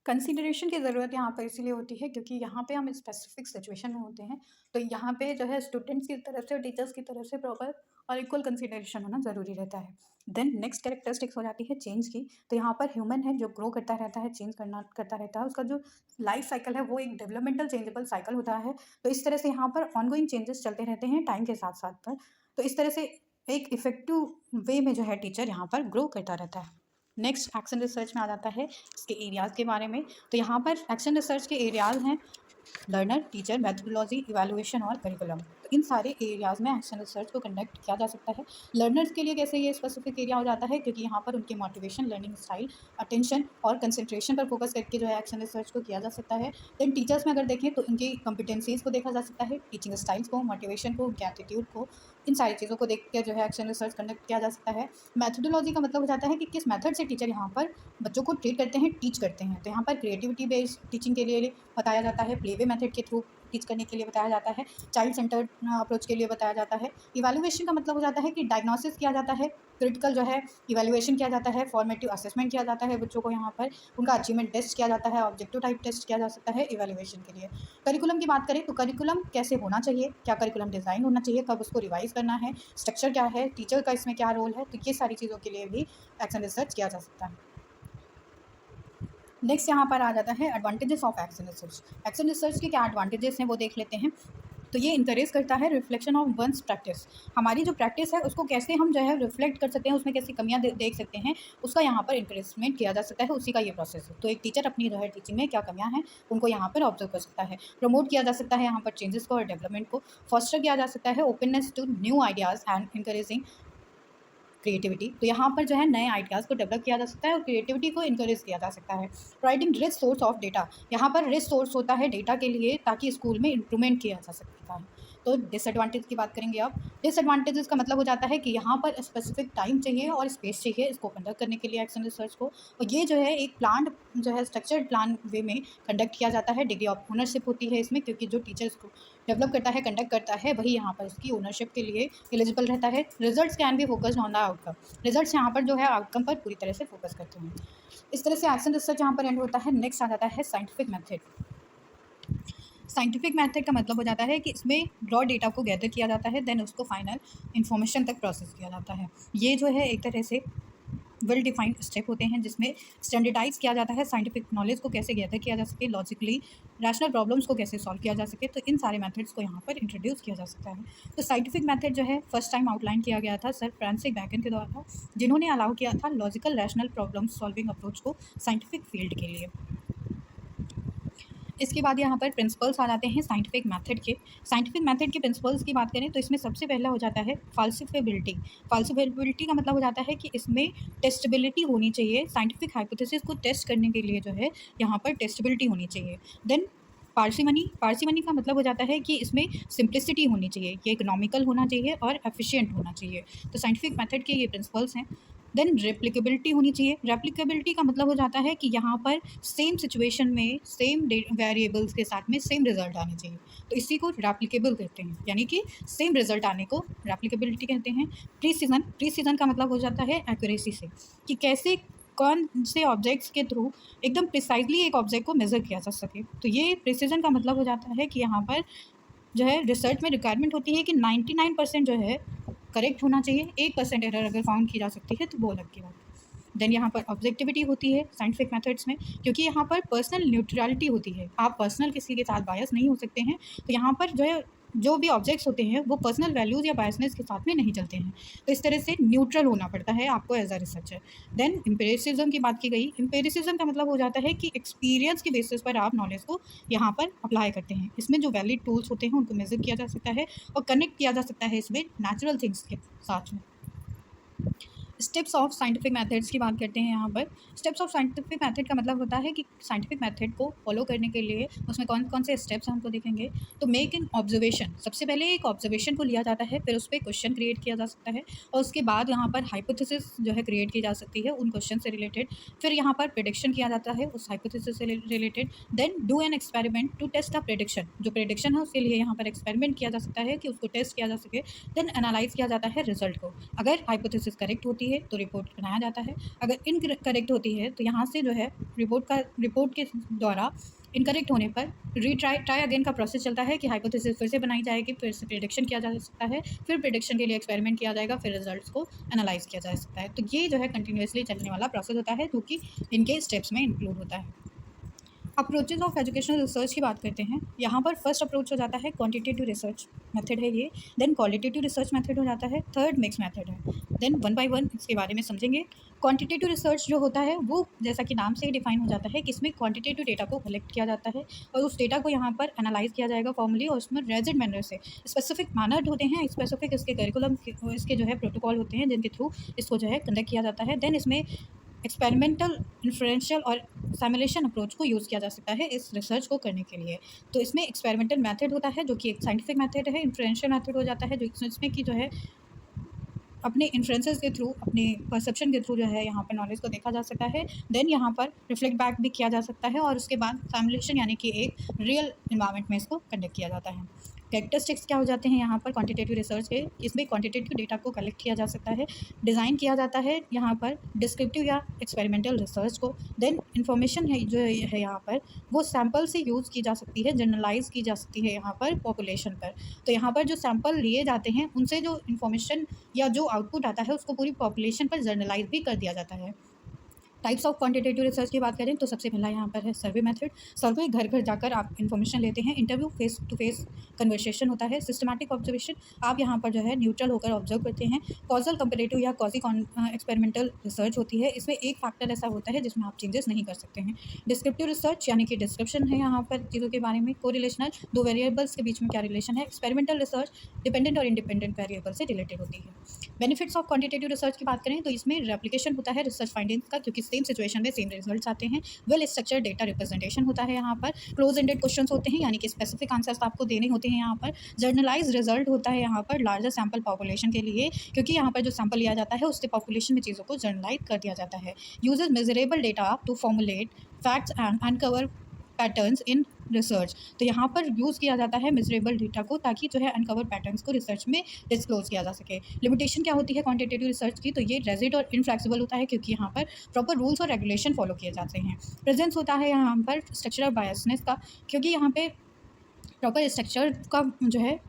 कंसीडरेशन की ज़रूरत यहाँ पर इसीलिए होती है क्योंकि यहाँ पे हम स्पेसिफिक सिचुएशन में होते हैं। तो यहाँ पे जो है स्टूडेंट्स की तरफ से और टीचर्स की तरफ से प्रॉपर और इक्वल कंसीडरेशन होना ज़रूरी रहता है। देन नेक्स्ट कैरेक्टरिस्टिक्स हो जाती है चेंज की। तो यहाँ पर ह्यूमन है जो ग्रो करता रहता है, चेंज करता रहता है। उसका जो लाइफ साइकिल है वो एक डेवलपमेंटल चेंजेबल साइकिल होता है। तो इस तरह से यहाँ पर ऑनगोइंग चेंजेस चलते रहते हैं टाइम के साथ साथ पर। तो इस तरह से एक इफ़ेक्टिव वे में जो है टीचर यहाँ पर ग्रो करता रहता है। नेक्स्ट एक्शन रिसर्च में आ जाता है इसके एरियाज़ के बारे में। तो यहाँ पर एक्शन रिसर्च के एरियाज़ हैं लर्नर, टीचर, मेथोडोलॉजी, इवैल्यूएशन और करिकुलम। तो इन सारे एरियाज़ में एक्शन रिसर्च को कंडक्ट किया जा सकता है। लर्नर्स के लिए कैसे ये स्पेसिफिक एरिया हो जाता है क्योंकि यहाँ पर उनकी मोटिवेशन, लर्निंग स्टाइल, अटेंशन और कंसंट्रेशन पर फोकस करके जो है एक्शन रिसर्च को किया जा सकता है। देन टीचर्स में अगर देखें तो उनकी कॉम्पिटेंसीज़ को देखा जा सकता है, टीचिंग स्टाइल्स को, मोटिवेशन को, उनके एटीट्यूड को, इन सारी चीज़ों को देख के जो है एक्शन रिसर्च कंडक्ट किया जा सकता है। मैथोडोलॉजी का मतलब हो जाता है कि किस मेथड से टीचर यहाँ पर बच्चों को ट्रीट करते हैं, टीच करते हैं। तो यहाँ पर क्रिएटिविटी बेस्ड टीचिंग के लिए बताया जाता है, प्ले वे मेथड के थ्रू टीच करने के लिए बताया जाता है, चाइल्ड सेंटर्ड अप्रोच के लिए बताया जाता है। इवैल्यूएशन का मतलब हो जाता है कि डायग्नोसिस किया जाता है, क्रिटिकल जो है इवैल्यूएशन किया जाता है, फॉर्मेटिव असेसमेंट किया जाता है बच्चों को, यहाँ पर उनका अचीवमेंट टेस्ट किया जाता है, ऑब्जेक्टिव टाइप टेस्ट किया जा सकता है इवैल्यूएशन के लिए। करिकुलम की बात करें तो करिकुलम कैसे होना चाहिए, क्या करिकुलम डिज़ाइन होना चाहिए, कब उसको रिवाइज़ करना है, स्ट्रक्चर क्या है, टीचर का इसमें क्या रोल है। तो ये सारी चीज़ों के लिए भी एक्शन रिसर्च किया जा सकता है। नेक्स्ट यहाँ पर आ जाता है advantages of action research. Action research के क्या एडवांटेजेस हैं वो देख लेते हैं। तो ये इंकरेज करता है रिफ्लेक्शन ऑफ वंस प्रैक्टिस। हमारी जो प्रैक्टिस है उसको कैसे हम जो है रिफ्लेक्ट कर सकते हैं, उसमें कैसी कमियां देख सकते हैं, उसका यहाँ पर इंकरेजमेंट किया जा सकता है। उसी का ये प्रोसेस है। तो एक टीचर अपनी जो है टीचिंग में क्या कमियां हैं उनको यहाँ पर ऑब्जर्व कर सकता है, प्रमोट किया जा सकता है यहाँ पर चेंजेस को और डेवलपमेंट को, फॉस्टर किया जा सकता है openness to new ideas and encouraging creativity, तो यहाँ पर जो है नए आइडियाज़ को डेवलप किया जा सकता है और क्रिएटिविटी को इनकरेज किया जा सकता है। Providing rich source of data, यहाँ पर रिच सोर्स होता है डेटा के लिए ताकि स्कूल में इम्प्रूवमेंट किया जा सकता है। तो डिसएडवांटेज की बात करेंगे अब। डिसएडवांटेजेस का मतलब हो जाता है कि यहाँ पर स्पेसिफिक टाइम चाहिए और स्पेस चाहिए इसको कंडक्ट करने के लिए एक्शन रिसर्च को, और ये जो है एक प्लान जो है स्ट्रक्चर्ड प्लान वे में कंडक्ट किया जाता है। डिग्री ऑफ ओनरशिप होती है इसमें, क्योंकि जो टीचर इसको डेवलप करता है, कंडक्ट करता है, वही यहाँ पर इसकी ओनरशिप के लिए एलिजिबल रहता है। Results can be focused on the outcome, results यहाँ पर जो है आउटकम पर पूरी तरह से फोकस करते हैं। इस तरह से एक्शन रिसर्च यहाँ पर एंड होता है। नेक्स्ट आ जाता है साइंटिफिक मेथड। साइंटिफिक मेथड का मतलब हो जाता है कि इसमें रॉ डेटा को गैदर किया जाता है, देन उसको फाइनल इन्फॉर्मेशन तक प्रोसेस किया जाता है। ये जो है एक तरह से वेल डिफाइंड स्टेप होते हैं जिसमें स्टैंडर्डाइज किया जाता है साइंटिफिक नॉलेज को कैसे गैदर किया जा सके, लॉजिकली रैशनल प्रॉब्लम्स को कैसे सॉल्व किया जा सके। तो इन सारे मेथड्स को यहाँ पर इंट्रोड्यूस किया जा सकता है। तो साइंटिफिक मेथड जो है फर्स्ट टाइम आउटलाइन किया गया था सर फ्रांसिस बैकन के द्वारा, जिन्होंने अलाउ किया था logical rational problem solving approach को साइंटिफिक फील्ड के लिए। इसके बाद यहाँ पर प्रिंसिपल्स आ जाते हैं साइंटिफिक मेथड के। साइंटिफिक मेथड के प्रिंसिपल्स की बात करें तो इसमें सबसे पहला हो जाता है फाल्सिफिएबिलिटी। फाल्सिफिएबिलिटी का मतलब हो जाता है कि इसमें टेस्टेबिलिटी होनी चाहिए, साइंटिफिक हाइपोथेसिस को टेस्ट करने के लिए जो है यहाँ पर टेस्टेबिलिटी होनी चाहिए। देन पार्सिमनी का मतलब हो जाता है कि इसमें सिंप्लिसिटी होनी चाहिए, ये इकोनॉमिकल होना चाहिए और एफिशिएंट होना चाहिए। तो साइंटिफिक मेथड के ये प्रिंसिपल्स हैं। देन रेप्लिकेबिलिटी होनी चाहिए। रेप्लिकेबिलिटी का मतलब हो जाता है कि यहाँ पर सेम सिचुएशन में सेम वेरिएबल्स के साथ में सेम रिजल्ट आने चाहिए, तो इसी को रेप्लिकेबल कहते हैं, यानी कि सेम रिजल्ट आने को रेप्लिकेबिलिटी कहते हैं। प्रीसीजन का मतलब हो जाता है एक्यूरेसी से, कि कैसे कौन से ऑब्जेक्ट्स के थ्रू एकदम प्रिसाइजली एक ऑब्जेक्ट को मेज़र किया जा सके। तो ये प्रिसीजन का मतलब हो जाता है कि यहाँ पर जो है रिसर्च में रिक्वायरमेंट होती है कि 99% जो है करेक्ट होना चाहिए, 1% एरर अगर फाउंड की जा सकती है तो वो अलग की बात। देन यहाँ पर ऑब्जेक्टिविटी होती है साइंटिफिक मेथड्स में, क्योंकि यहाँ पर पर्सनल न्यूट्रलिटी होती है, आप पर्सनल किसी के साथ बायस नहीं हो सकते हैं। तो यहाँ पर जो है जो भी ऑब्जेक्ट्स होते हैं वो पर्सनल वैल्यूज़ या बायसनेस के साथ में नहीं चलते हैं, तो इस तरह से न्यूट्रल होना पड़ता है आपको as a researcher. Then empiricism की बात की गई। एम्पिरिसिज्म का मतलब हो जाता है कि एक्सपीरियंस के बेसिस पर आप नॉलेज को यहाँ पर अप्लाई करते हैं। इसमें जो वैलिड टूल्स होते हैं उनको मेजर किया जा सकता है और कनेक्ट किया जा सकता है इसमें नेचुरल थिंग्स के साथ में। स्टेप्स ऑफ साइंटिफिक मेथड्स की बात करते हैं। यहाँ पर स्टेप्स ऑफ साइंटिफिक मेथड का मतलब होता है कि साइंटिफिक मेथड को फॉलो करने के लिए उसमें कौन कौन से स्टेप्स हमको देखेंगे। तो मेक एन ऑब्जर्वेशन, सबसे पहले एक ऑब्जर्वेशन को लिया जाता है, फिर उस पर क्वेश्चन क्रिएट किया जा सकता है और उसके बाद यहाँ पर हाइपोथेसिस जो है क्रिएट की जा सकती है उन क्वेश्चन से रिलेटेड। फिर यहाँ पर प्रेडिक्शन किया जाता है उस हाइपोथेसिस से related. Then do an experiment to test the prediction, जो प्रेडिक्शन है उसके लिए यहाँ पर एक्सपेरिमेंट किया जा सकता है कि उसको टेस्ट किया जा सके। देन एनालाइज किया जाता है रिजल्ट को, अगर हाइपोथेसिस करेक्ट होती है तो रिपोर्ट बनाया जाता है, अगर इनकरेक्ट होती है तो यहाँ से जो है रिपोर्ट के द्वारा इनकरेक्ट होने पर ट्राई अगेन का प्रोसेस चलता है कि हाइपोथेसिस फिर से बनाई जाएगी, फिर से प्रेडिक्शन किया जा सकता है, फिर प्रेडिक्शन के लिए एक्सपेरिमेंट किया जाएगा, फिर रिजल्ट्स को एनालाइज किया जा सकता है। तो ये जो है कंटिन्यूसली चलने वाला प्रोसेस होता है जो कि इनके स्टेप्स में इंक्लूड होता है। अप्रोचेज ऑफ एजुकेशनल रिसर्च की बात करते हैं। यहाँ पर फर्स्ट अप्रोच हो जाता है क्वांटिटेटिव रिसर्च मेथड है ये, देन क्वालिटेटिव रिसर्च मेथड हो जाता है, थर्ड मिक्स मेथड है। देन वन बाय वन इसके बारे में समझेंगे। क्वांटिटेटिव रिसर्च जो होता है वो जैसा कि नाम से ही डिफाइन हो जाता है कि इसमें क्वांटिटेटिव डेटा को कलेक्ट किया जाता है और उस डेटा को यहाँ पर एनालाइज किया जाएगा फॉर्मली, और उसमें रेजिड मैनर से स्पेसिफिक मैनर होते हैं, स्पेसिफिक इसके करिकुलम इसके जो है प्रोटोकॉल होते हैं जिनके थ्रू इसको जो है कंडक्ट किया जाता है। देन इसमें एक्सपेरिमेंटल, इन्फ्रेंशियल और सिमुलेशन अप्रोच को यूज़ किया जा सकता है इस रिसर्च को करने के लिए। तो इसमें एक्सपेरिमेंटल मेथड होता है जो कि एक साइंटिफिक मेथड है, इन्फ्रेंशियल मेथड हो जाता है जो इसमें कि जो है अपने इन्फ्रेंसेस के थ्रू, अपने परसेप्शन के थ्रू जो है यहाँ पर नॉलेज को देखा जा सकता है। देन यहाँ पर रिफ्लेक्ट बैक भी किया जा सकता है और उसके बाद सिमुलेशन यानी कि एक रियल इन्वायरमेंट में इसको कंडक्ट किया जाता है। कैरेक्टरिस्टिक्स क्या हो जाते हैं यहाँ पर क्वांटिटेटिव रिसर्च के, इसमें क्वांटिटेटिव डेटा को कलेक्ट किया जा सकता है, डिज़ाइन किया जाता है यहाँ पर डिस्क्रिप्टिव या एक्सपेरिमेंटल रिसर्च को। देन इन्फॉर्मेशन है जो है यहाँ पर वो सैम्पल से यूज़ की जा सकती है, जनरलाइज की जा सकती है यहाँ पर पॉपुलेशन पर। तो यहाँ पर जो सैम्पल लिए जाते हैं उनसे जो इन्फॉर्मेशन या जो आउटपुट आता है उसको पूरी पॉपुलेशन पर जर्नलाइज भी कर दिया जाता है। टाइप्स ऑफ क्वांटिटेटिव रिसर्च की बात करें तो सबसे पहला यहाँ पर है सर्वे मेथड। सर्वे घर घर जाकर आप इन्फॉर्मेशन लेते हैं। Interview face to face conversation होता है। सिस्टमैटिक ऑब्जर्वेशन, आप यहाँ पर जो है न्यूट्रल होकर ऑब्जर्व करते हैं। कॉजल कंपेरेटिव या कॉजी एक्सपेरिमेंटल रिसर्च होती है। इसमें एक फैक्टर ऐसा होता है जिसमें आप चेंजेस नहीं कर सकते हैं। डिस्क्रिप्टिव रिसर्च यानी कि डिस्क्रिप्शन है यहाँ पर चीज़ों के बारे में। कोरिलेशनल, दो वेरिएबल्स के बीच में क्या रिलेशन है। एक्सपेरिमेंटल रिसर्च डिपेंडेंट और इंडिपेंडेंट वेरिएबल से रिलेटेड होती है। बेनिफिट्स ऑफ क्वांटिटेटिव रिसर्च की बात करें तो इसमें रेप्लिकेशन होता है रिसर्च फाइंडिंग्स का, क्योंकि सेम सिचुएशन में सेम रिजल्ट्स आते हैं। वेल स्ट्रक्चर्ड डेटा रिप्रेजेंटेशन होता है यहाँ पर। क्लोज एंडेड क्वेश्चंस होते हैं, यानी कि स्पेसिफिक आंसर्स आपको देने होते हैं यहाँ पर। जर्नलाइज रिजल्ट होता है यहाँ पर लार्जर सैम्पल पॉपुलेशन के लिए, क्योंकि यहाँ पर जो सैम्पल लिया जाता है उससे पॉपुलेशन में चीज़ों को जर्नलाइज कर दिया जाता है। Uses measurable data to formulate facts and uncover patterns in research. तो यहाँ पर यूज़ किया जाता है मेजरेबल डेटा को, ताकि जो है अनकवर पैटर्न्स को रिसर्च में डिस्क्लोज किया जा सके। लिमिटेशन क्या होती है क्वांटिटेटिव रिसर्च की, तो ये रेजिड और इनफ्लेक्सिबल होता है, क्योंकि यहाँ पर प्रॉपर रूल्स और रेगुलेशन फॉलो किए जाते हैं। प्रेजेंस होता है यहाँ पर स्ट्रक्चरल बायसनेस का, क्योंकि यहाँ पे प्रॉपर स्ट्रक्चर का जो है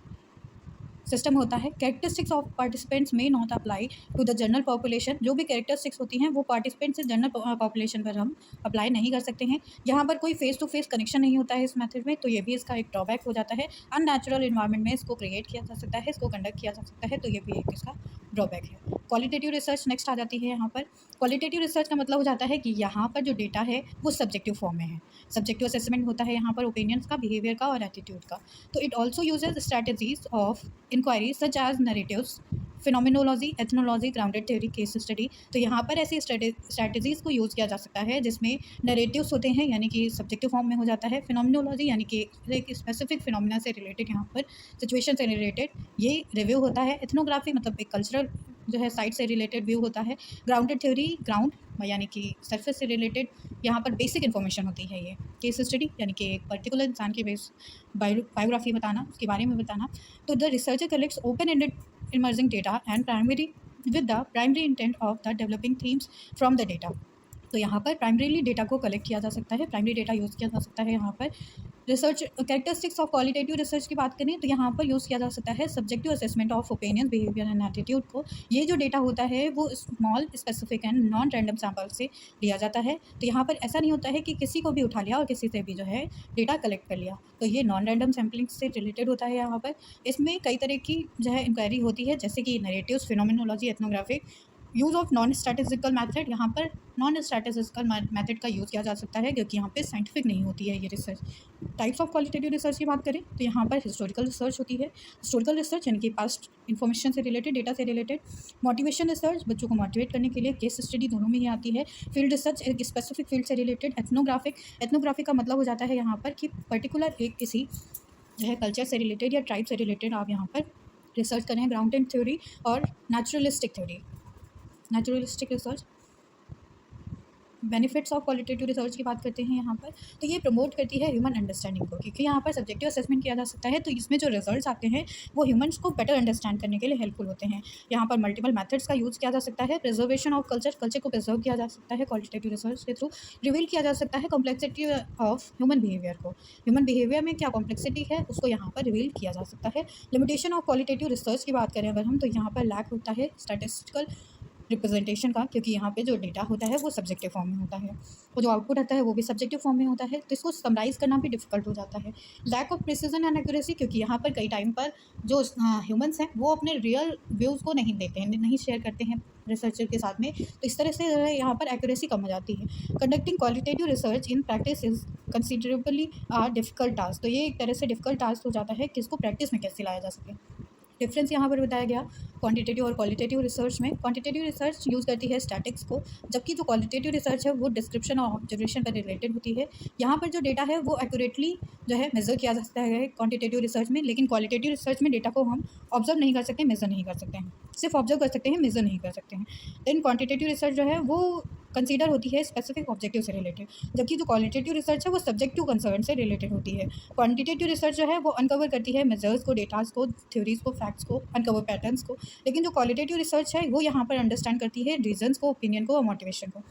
सिस्टम होता है। कैरेक्टरिस्टिक्स ऑफ पार्टिसिपेंट्स में not apply to the general population, जो भी कैरेक्टरिस्टिक्स होती हैं वो पार्टिसिपेंट से जनरल पॉपुलेशन पर हम अप्लाई नहीं कर सकते हैं। यहाँ पर कोई फेस टू फेस कनेक्शन नहीं होता है इस मेथड में, तो ये भी इसका एक ड्रॉबैक हो जाता है। अननेचुरल इन्वायरमेंट में इसको क्रिएट किया जा सकता है, इसको कंडक्ट किया जा सकता है, तो ये भी एक इसका ड्रॉबैक है। क्वालिटेटिव रिसर्च नेक्स्ट आ जाती है यहाँ पर। क्वालिटेटिव रिसर्च का मतलब हो जाता है कि यहाँ पर जो डेटा है वो सब्जेक्टिव फॉर्म में है। सब्जेक्टिव असेसमेंट होता है यहाँ पर ओपिनियंस का, बिहेवियर का और एटीट्यूड का। तो it also uses strategies of inquiry such as narratives, phenomenology, ethnology, grounded theory, case study. तो यहाँ पर ऐसी स्ट्रैटेजीज़ को यूज़ किया जा सकता है जिसमें नरेटिव्स होते हैं, यानी कि सब्जेक्टिव फॉर्म में हो जाता है। फिनोमिनोलॉजी यानी कि एक स्पेसिफिक फिनोमिना से रिलेटेड, यहाँ पर सिचुएशन से रिलेटेड ये रिव्यू होता है। एथनोग्राफी मतलब एक कल्चरल जो है साइट से रिलेटेड व्यू होता है। ग्राउंडेड थ्योरी, ग्राउंड यानी कि सरफेस से रिलेटेड, यहाँ पर बेसिक इन्फॉर्मेशन होती है ये। केस स्टडी यानी कि एक पर्टिकुलर इंसान की बेस बायोग्राफी बताना, उसके बारे में बताना। तो the researcher collects open ended emerging data and primary with the primary intent of the developing themes from the data. तो यहाँ पर प्राइमरीली डेटा को कलेक्ट किया जा सकता है, प्राइमरी डेटा यूज़ किया जा सकता है। यहाँ पर research characteristics of qualitative research की बात करें तो यहाँ पर यूज़ किया जा सकता है subjective assessment of opinion, behaviour and attitude को। ये जो डेटा होता है वो small, specific and non random sample से लिया जाता है। तो यहाँ पर ऐसा नहीं होता है कि किसी को भी उठा लिया और किसी से भी जो है डेटा कलेक्ट कर लिया, तो ये नॉन रैंडम सैम्पलिंग से रिलेटेड होता है। यहाँ पर इसमें कई तरह की जो है इंक्वायरी होती है, जैसे कि narratives, phenomenology, ethnographic. Use of non statistical method, यहाँ पर नॉन स्टैटिस्टिकल मैथड का यूज़ किया जा सकता है, क्योंकि यहाँ पे साइंटिफिक नहीं होती है ये research. Types of qualitative research की बात करें तो यहाँ पर हिस्टोरिकल रिसर्च होती है। हिस्टोरिकल रिसर्च यानी कि पास्ट इन्फॉर्मेशन से रिलेटेड, डेटा से रिलेटेड। मोटिवेशन रिसर्च, बच्चों को मोटिवेट करने के लिए। केस स्टडी, दोनों में ही आती है। फील्ड रिसर्च, एक स्पेसिफिक फील्ड से रिलेटेड। एथनोग्राफिक का मतलब हो जाता है यहाँ पर कि पर्टिकुलर एक किसी जो है कल्चर से रिलेटेड या ट्राइब से रिलेटेड आप यहाँ पर रिसर्च करें। ग्राउंडेड थ्योरी और naturalistic research. Benefits of qualitative research की बात करते हैं यहाँ पर, तो ये प्रमोट करती है ह्यूमन अंडरस्टैंडिंग को, क्योंकि यहाँ पर सब्जेक्टिव असेसमेंट किया जा सकता है, तो इसमें जो रिजल्ट्स आते हैं वो ह्यूमन्स को बेटर अंडरस्टैंड करने के लिए हेल्पफुल होते हैं। यहाँ पर मल्टीपल मेथड्स का यूज़ किया जा सकता है। प्रिजर्वेशन ऑफ कल्चर को प्रिजर्व किया जा सकता है क्वालिटेटिव रिसर्च के थ्रू। रिवील किया जा सकता है कॉम्प्लेक्सिटी ऑफ ह्यूमन बिहेवियर को, ह्यूमन बिहेवियर में क्या कॉम्प्लेक्सिटी है उसको यहाँ पर रिवील किया जा सकता है। लिमिटेशन ऑफ क्वालिटेटिव रिसर्च की बात करें अगर हम, तो यहाँ पर लैक होता है स्टैटिस्टिकल रिप्रेजेंटेशन का, क्योंकि यहाँ पे जो डेटा होता है वो सब्जेक्टिव फॉर्म में होता है, वो जो आउटपुट आता है वो भी सब्जेक्टिव फॉर्म में होता है, तो इसको समराइज़ करना भी डिफिकल्ट हो जाता है। Lack of precision and accuracy, क्योंकि यहाँ पर कई टाइम पर जो ह्यूमंस हैं वो अपने रियल व्यूज़ को नहीं देते हैं, नहीं शेयर करते हैं रिसर्चर के साथ में, तो इस तरह से यहाँ पर एक्यूरेसी कम हो जाती है। Conducting qualitative research in practice is considerably difficult task, तो ये एक तरह से डिफिकल्ट टास्क हो जाता है कि इसको प्रैक्टिस में कैसे लाया जा सके। डिफरेंस यहाँ पर बताया गया क्वांटिटेटिव और क्वालिटेटिव रिसर्च में। क्वांटिटेटिव रिसर्च यूज़ करती है स्टैटिक्स को, जबकि जो क्वालिटेटिव रिसर्च है वो डिस्क्रिप्शन और ऑब्जर्वेशन पर रिलेटेड होती है। यहाँ पर जो डेटा है वो एक्यूरेटली जो है मेज़र किया जा सकता है क्वांटिटेटिव रिसर्च में, लेकिन क्वालिटेटिव रिसर्च में डेटा को हम ऑब्जर्व नहीं कर सकते, मेज़र नहीं कर सकते हैं, सिर्फ ऑब्जर्व कर सकते हैं, मेज़र नहीं कर सकते हैं। देन क्वांटिटेटिव रिसर्च जो है वो कंसीडर होती है स्पेसिफिक ऑब्जेक्टिव से रिलेटेड, जबकि जो क्वालिटेटिव रिसर्च है वो सब्जेक्टिव कंसर्न से रिलेटेड होती है। क्वांटिटेटिव रिसर्च जो है वो अनकवर करती है मेजर्स को, डेटास को, थ्योरीज को, फैक्ट्स को, अनकवर पैटर्न्स को, लेकिन जो क्वालिटेटिव रिसर्च है वो यहाँ पर अंडरस्टैंड करती है रीजंस को, ओपिनियन को और मोटिवेशन को।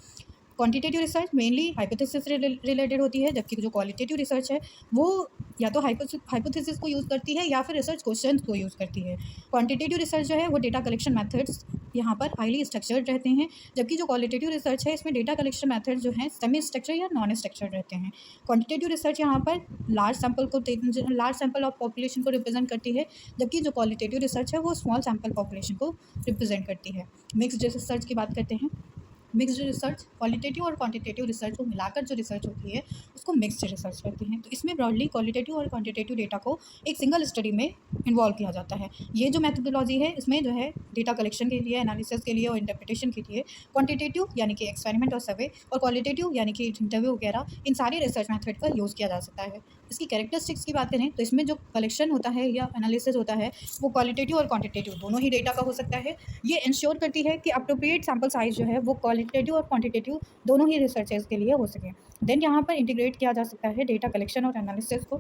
क्वांटिटेटिव रिसर्च मेनली हाइपोथेसिस से रिलेटेड होती है, जबकि जो क्वालिटेटिव रिसर्च है वो या तो हाइपोथेसिस को यूज़ करती है या फिर रिसर्च क्वेश्चंस को यूज़ करती है। क्वांटिटेटिव रिसर्च जो है वो डेटा कलेक्शन मेथड्स यहाँ पर हाईली स्ट्रक्चर्ड रहते हैं, जबकि जो क्वालिटेटिव रिसर्च है इसमें डेटा कलेक्शन मेथड जो है सेमी स्ट्रक्चर या नॉन स्ट्रक्चर्ड रहते हैं। क्वांटिटेटिव रिसर्च यहाँ पर लार्ज सैंपल ऑफ पॉपुलेशन को रिप्रेजेंट करती है, जबकि जो क्वालिटेटिव रिसर्च है वो स्मॉल सैंपल पॉपुलेशन को रिप्रेजेंट करती है। मिक्स्ड रिसर्च की बात करते हैं। मिक्स्ड रिसर्च क्वालिटेटिव और क्वांटिटेटिव रिसर्च को मिलाकर जो रिसर्च होती है उसको मिक्स्ड रिसर्च कहते हैं। तो इसमें ब्रॉडली क्वालिटेटिव और क्वांटिटेटिव डेटा को एक सिंगल स्टडी में इन्वॉल्व किया जाता है। ये जो मैथडोलॉजी है इसमें जो है डेटा कलेक्शन के लिए, एनालिसिस के लिए और इंटरप्रिटेशन के लिए क्वांटिटेटिव यानी कि एक्सपेरिमेंट और सर्वे, और क्वालिटेटिव यानी कि इंटरव्यू वगैरह, इन सारे रिसर्च मेथड का यूज़ किया जा सकता है। इसकी कैरेक्टरिस्टिक्स की बात करें तो इसमें जो कलेक्शन होता है या एनालिसिस होता है वो क्वालिटेटिव और क्वांटिटेटिव दोनों ही डेटा का हो सकता है। ये इंश्योर करती है कि अप्रोप्रिएट सैम्पल साइज जो है वो क्वालिटेटिव और क्वांटिटेटिव दोनों ही रिसर्चेस के लिए हो सके। देन यहाँ पर इंटीग्रेट किया जा सकता है डेटा कलेक्शन और एनालिसिस को।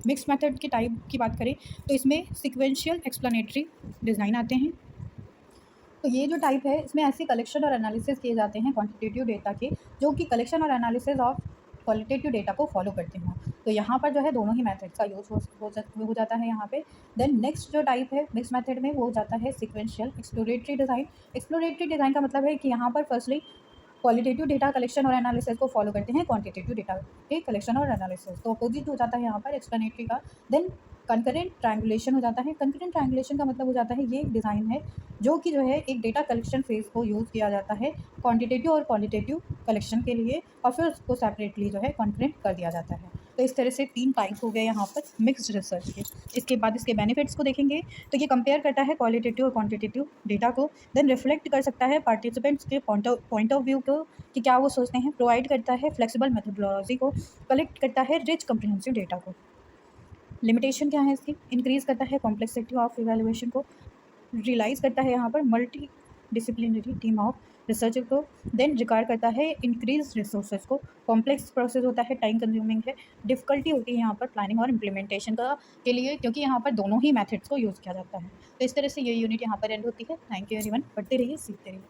मिक्स मेथड की टाइप की बात करें तो इसमें सिक्वेंशियल एक्सप्लेनेटरी डिज़ाइन आते हैं। तो ये जो टाइप है इसमें ऐसे कलेक्शन और एनालिसिस किए जाते हैं क्वांटिटेटिव डेटा के, जो कि कलेक्शन और एनालिसिस ऑफ क्वालिटेटिव डेटा को फॉलो करते हैं। तो यहाँ पर जो है दोनों ही मेथड्स का यूज़ हो जाता है यहाँ पे। देन नेक्स्ट जो टाइप है मिक्स मेथड में वो हो जाता है sequential exploratory design. Exploratory design का मतलब है कि यहाँ पर फर्स्टली क्वालिटेटिव डेटा कलेक्शन और एनालिसिस को फॉलो करते हैं क्वांटिटेटिव डेटा के कलेक्शन और एनालिसिस। तो अपोजिट हो जाता है यहाँ पर एक्सप्लेनेटरी का। देन कंकरेंट ट्रायंगुलेशन हो जाता है। कंकरेंट ट्रायंगुलेशन का मतलब हो जाता है ये एक डिज़ाइन है जो कि जो है एक डेटा कलेक्शन फेज़ को यूज़ किया जाता है क्वांटिटेटिव और क्वालिटेटिव कलेक्शन के लिए, और फिर उसको सेपरेटली जो है कंकरेंट कर दिया जाता है। तो इस तरह से 3 टाइप हो गए यहाँ पर मिक्स्ड रिसर्च के। इसके बाद इसके बेनिफिट्स को देखेंगे तो ये कंपेयर करता है क्वालिटेटिव और क्वांटिटेटिव डेटा को। देन रिफ्लेक्ट कर सकता है पार्टिसिपेंट्स के पॉइंट ऑफ व्यू को कि क्या वो सोचते हैं। प्रोवाइड करता है फ्लेक्सिबल मेथडोलॉजी को। कलेक्ट करता है रिच कम्प्रिहेंसिव डेटा को। लिमिटेशन क्या है इसकी? इंक्रीज़ करता है कॉम्प्लेक्सिटी ऑफ इवैल्यूएशन को। रियलाइज़ करता है यहाँ पर multi disciplinary team of researcher को। देन रिक्वायर करता है इंक्रीज रिसोर्सेज को। कॉम्प्लेक्स प्रोसेस होता है, टाइम कंज्यूमिंग है। डिफ़िकल्टी होती है यहाँ पर प्लानिंग और इम्प्लीमेंटेशन का के लिए, क्योंकि यहाँ पर दोनों ही मेथड्स को यूज़ किया जाता है। तो इस तरह से ये यूनिट यहाँ पर एंड होती है। Thank you everyone. पढ़ते रहिए, सीखते रहिए।